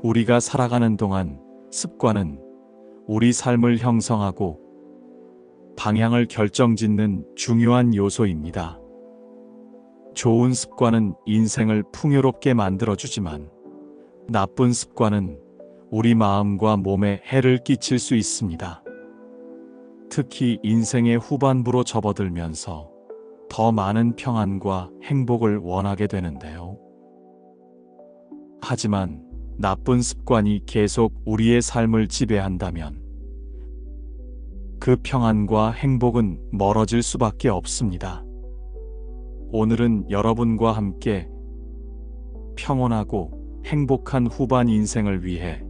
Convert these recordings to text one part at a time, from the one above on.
우리가 살아가는 동안 습관은 우리 삶을 형성하고 방향을 결정짓는 중요한 요소입니다. 좋은 습관은 인생을 풍요롭게 만들어주지만 나쁜 습관은 우리 마음과 몸에 해를 끼칠 수 있습니다. 특히 인생의 후반부로 접어들면서 더 많은 평안과 행복을 원하게 되는데요. 하지만 나쁜 습관이 계속 우리의 삶을 지배한다면 그 평안과 행복은 멀어질 수밖에 없습니다. 오늘은 여러분과 함께 평온하고 행복한 후반 인생을 위해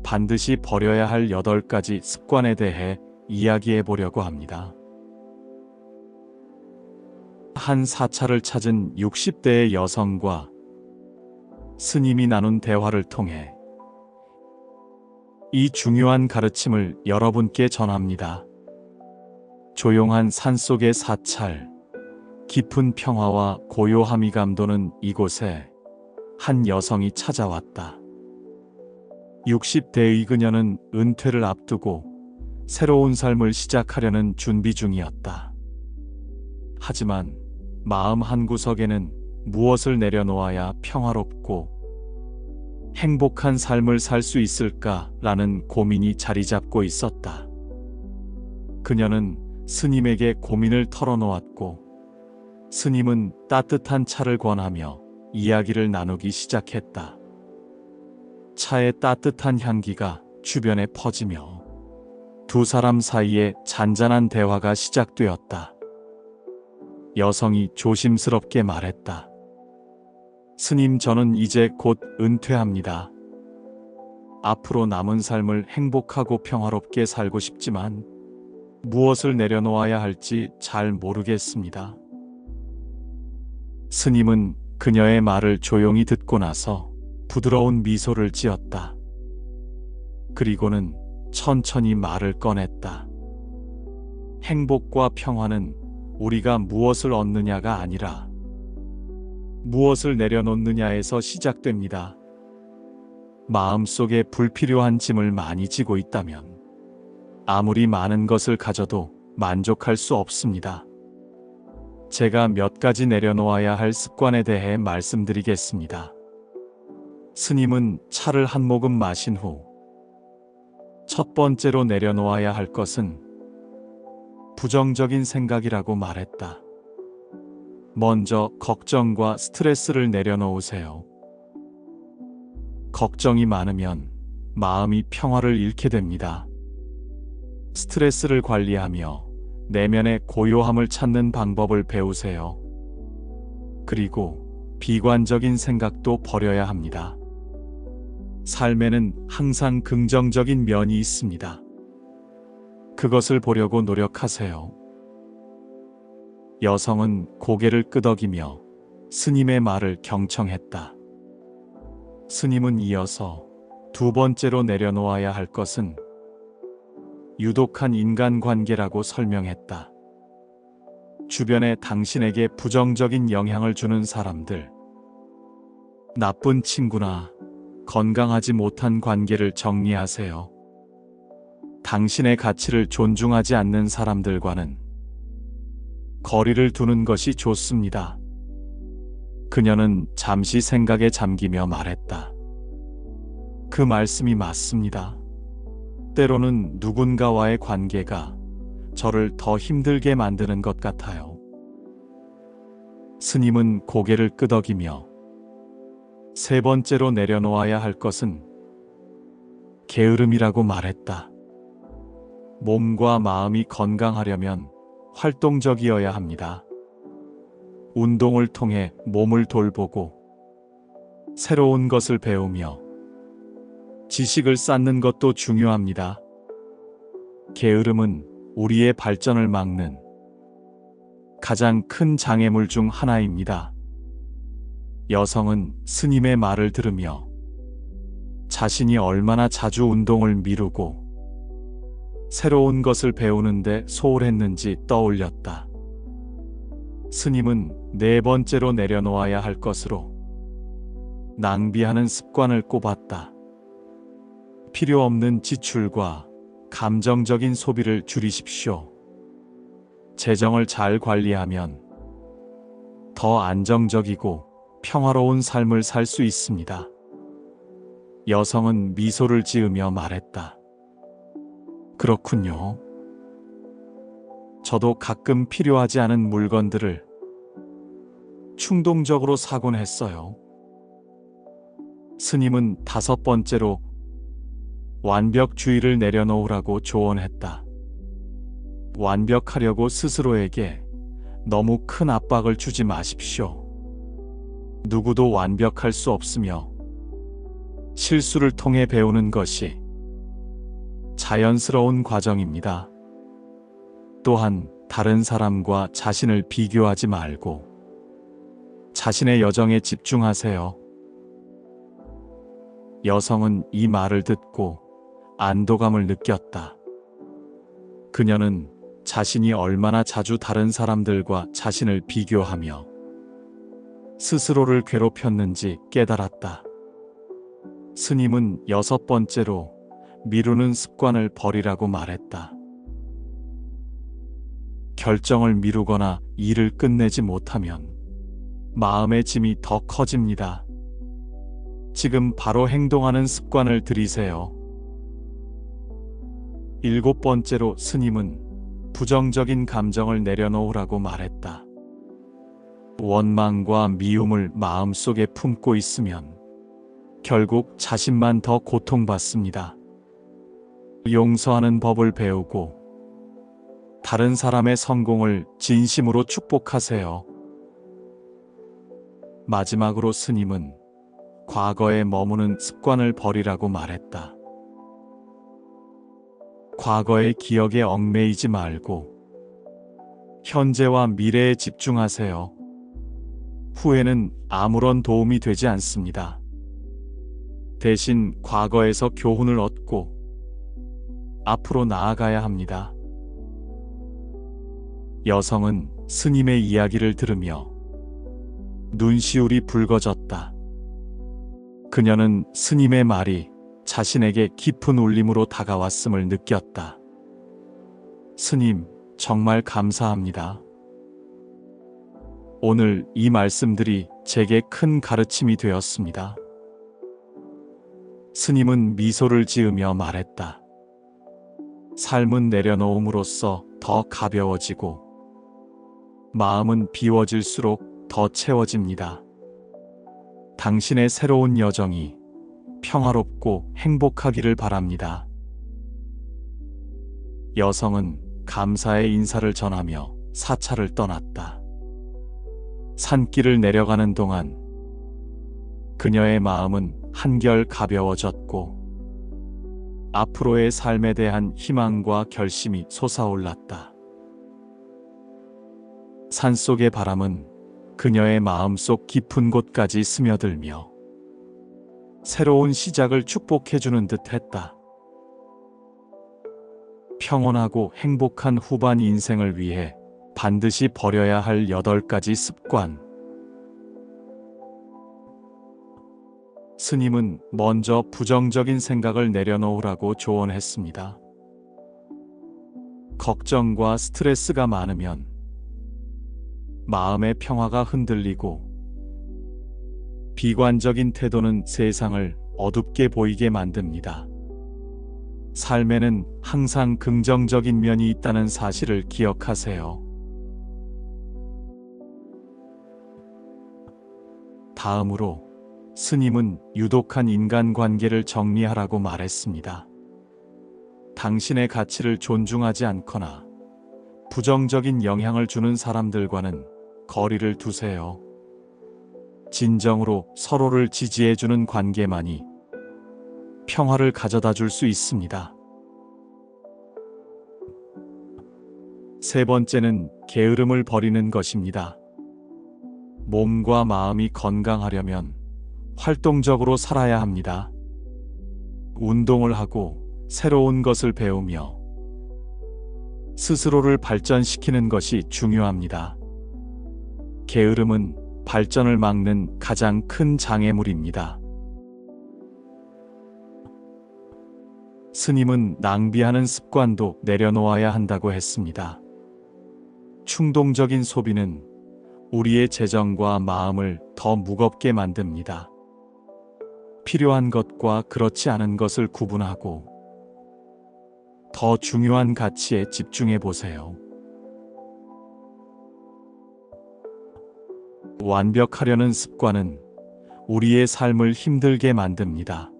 반드시 버려야 할 8가지 습관에 대해 이야기해 보려고 합니다. 한 사찰을 찾은 60대의 여성과 스님이 나눈 대화를 통해 이 중요한 가르침을 여러분께 전합니다. 조용한 산속의 사찰, 깊은 평화와 고요함이 감도는 이곳에 한 여성이 찾아왔다. 60대의 그녀는 은퇴를 앞두고 새로운 삶을 시작하려는 준비 중이었다. 하지만 마음 한구석에는 무엇을 내려놓아야 평화롭고 행복한 삶을 살 수 있을까라는 고민이 자리 잡고 있었다. 그녀는 스님에게 고민을 털어놓았고 스님은 따뜻한 차를 권하며 이야기를 나누기 시작했다. 차의 따뜻한 향기가 주변에 퍼지며 두 사람 사이에 잔잔한 대화가 시작되었다. 여성이 조심스럽게 말했다. 스님, 저는 이제 곧 은퇴합니다. 앞으로 남은 삶을 행복하고 평화롭게 살고 싶지만 무엇을 내려놓아야 할지 잘 모르겠습니다. 스님은 그녀의 말을 조용히 듣고 나서 부드러운 미소를 지었다. 그리고는 천천히 말을 꺼냈다. 행복과 평화는 우리가 무엇을 얻느냐가 아니라 무엇을 내려놓느냐에서 시작됩니다. 마음속에 불필요한 짐을 많이 지고 있다면 아무리 많은 것을 가져도 만족할 수 없습니다. 제가 몇 가지 내려놓아야 할 습관에 대해 말씀드리겠습니다. 스님은 차를 한 모금 마신 후 첫 번째로 내려놓아야 할 것은 부정적인 생각이라고 말했다. 먼저 걱정과 스트레스를 내려놓으세요. 걱정이 많으면 마음이 평화를 잃게 됩니다. 스트레스를 관리하며 내면의 고요함을 찾는 방법을 배우세요. 그리고 비관적인 생각도 버려야 합니다. 삶에는 항상 긍정적인 면이 있습니다. 그것을 보려고 노력하세요. 여성은 고개를 끄덕이며 스님의 말을 경청했다. 스님은 이어서 두 번째로 내려놓아야 할 것은 유독한 인간관계라고 설명했다. 주변에 당신에게 부정적인 영향을 주는 사람들, 나쁜 친구나 건강하지 못한 관계를 정리하세요. 당신의 가치를 존중하지 않는 사람들과는 거리를 두는 것이 좋습니다. 그녀는 잠시 생각에 잠기며 말했다. 그 말씀이 맞습니다. 때로는 누군가와의 관계가 저를 더 힘들게 만드는 것 같아요. 스님은 고개를 끄덕이며 세 번째로 내려놓아야 할 것은 게으름이라고 말했다. 몸과 마음이 건강하려면 활동적이어야 합니다. 운동을 통해 몸을 돌보고 새로운 것을 배우며 지식을 쌓는 것도 중요합니다. 게으름은 우리의 발전을 막는 가장 큰 장애물 중 하나입니다. 여성은 스님의 말을 들으며 자신이 얼마나 자주 운동을 미루고 새로운 것을 배우는데 소홀했는지 떠올렸다. 스님은 네 번째로 내려놓아야 할 것으로 낭비하는 습관을 꼽았다. 필요 없는 지출과 감정적인 소비를 줄이십시오. 재정을 잘 관리하면 더 안정적이고 평화로운 삶을 살 수 있습니다. 여성은 미소를 지으며 말했다. 그렇군요. 저도 가끔 필요하지 않은 물건들을 충동적으로 사곤 했어요. 스님은 5번째로 완벽주의를 내려놓으라고 조언했다. 완벽하려고 스스로에게 너무 큰 압박을 주지 마십시오. 누구도 완벽할 수 없으며 실수를 통해 배우는 것이 자연스러운 과정입니다. 또한 다른 사람과 자신을 비교하지 말고 자신의 여정에 집중하세요. 여성은 이 말을 듣고 안도감을 느꼈다. 그녀는 자신이 얼마나 자주 다른 사람들과 자신을 비교하며 스스로를 괴롭혔는지 깨달았다. 스님은 6번째로 미루는 습관을 버리라고 말했다. 결정을 미루거나 일을 끝내지 못하면 마음의 짐이 더 커집니다. 지금 바로 행동하는 습관을 들이세요. 7번째로 스님은 부정적인 감정을 내려놓으라고 말했다. 원망과 미움을 마음속에 품고 있으면 결국 자신만 더 고통받습니다. 용서하는 법을 배우고 다른 사람의 성공을 진심으로 축복하세요. 마지막으로 스님은 과거에 머무는 습관을 버리라고 말했다. 과거의 기억에 얽매이지 말고 현재와 미래에 집중하세요. 후회는 아무런 도움이 되지 않습니다. 대신 과거에서 교훈을 얻고 앞으로 나아가야 합니다. 여성은 스님의 이야기를 들으며 눈시울이 붉어졌다. 그녀는 스님의 말이 자신에게 깊은 울림으로 다가왔음을 느꼈다. 스님, 정말 감사합니다. 오늘 이 말씀들이 제게 큰 가르침이 되었습니다. 스님은 미소를 지으며 말했다. 삶은 내려놓음으로써 더 가벼워지고 마음은 비워질수록 더 채워집니다. 당신의 새로운 여정이 평화롭고 행복하기를 바랍니다. 여성은 감사의 인사를 전하며 사찰을 떠났다. 산길을 내려가는 동안 그녀의 마음은 한결 가벼워졌고 앞으로의 삶에 대한 희망과 결심이 솟아올랐다. 산속의 바람은 그녀의 마음속 깊은 곳까지 스며들며 새로운 시작을 축복해주는 듯 했다. 평온하고 행복한 후반 인생을 위해 반드시 버려야 할 8가지 습관. 스님은 먼저 부정적인 생각을 내려놓으라고 조언했습니다. 걱정과 스트레스가 많으면 마음의 평화가 흔들리고 비관적인 태도는 세상을 어둡게 보이게 만듭니다. 삶에는 항상 긍정적인 면이 있다는 사실을 기억하세요. 다음으로 스님은 유독한 인간관계를 정리하라고 말했습니다. 당신의 가치를 존중하지 않거나 부정적인 영향을 주는 사람들과는 거리를 두세요. 진정으로 서로를 지지해주는 관계만이 평화를 가져다 줄 수 있습니다. 3번째는 게으름을 버리는 것입니다. 몸과 마음이 건강하려면 활동적으로 살아야 합니다. 운동을 하고 새로운 것을 배우며 스스로를 발전시키는 것이 중요합니다. 게으름은 발전을 막는 가장 큰 장애물입니다. 스님은 낭비하는 습관도 내려놓아야 한다고 했습니다. 충동적인 소비는 우리의 재정과 마음을 더 무겁게 만듭니다. 필요한 것과 그렇지 않은 것을 구분하고 더 중요한 가치에 집중해 보세요. 완벽하려는 습관은 우리의 삶을 힘들게 만듭니다.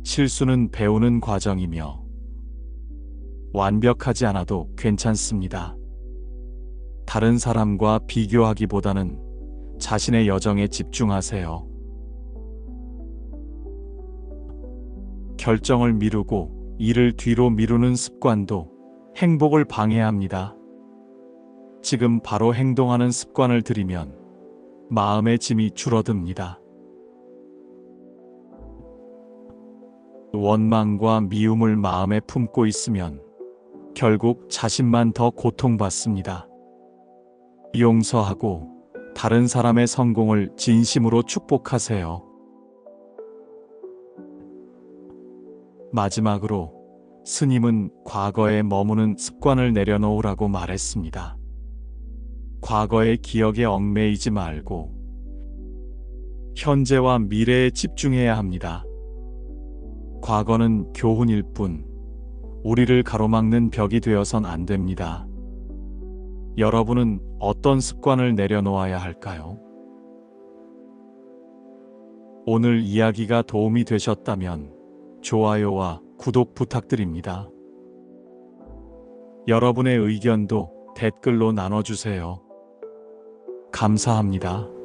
실수는 배우는 과정이며 완벽하지 않아도 괜찮습니다. 다른 사람과 비교하기보다는 자신의 여정에 집중하세요. 결정을 미루고 일을 뒤로 미루는 습관도 행복을 방해합니다. 지금 바로 행동하는 습관을 들이면 마음의 짐이 줄어듭니다. 원망과 미움을 마음에 품고 있으면 결국 자신만 더 고통받습니다. 용서하고 다른 사람의 성공을 진심으로 축복하세요. 마지막으로 스님은 과거에 머무는 습관을 내려놓으라고 말했습니다. 과거의 기억에 얽매이지 말고 현재와 미래에 집중해야 합니다. 과거는 교훈일 뿐 우리를 가로막는 벽이 되어선 안 됩니다. 여러분은 어떤 습관을 내려놓아야 할까요? 오늘 이야기가 도움이 되셨다면 좋아요와 구독 부탁드립니다. 여러분의 의견도 댓글로 나눠주세요. 감사합니다.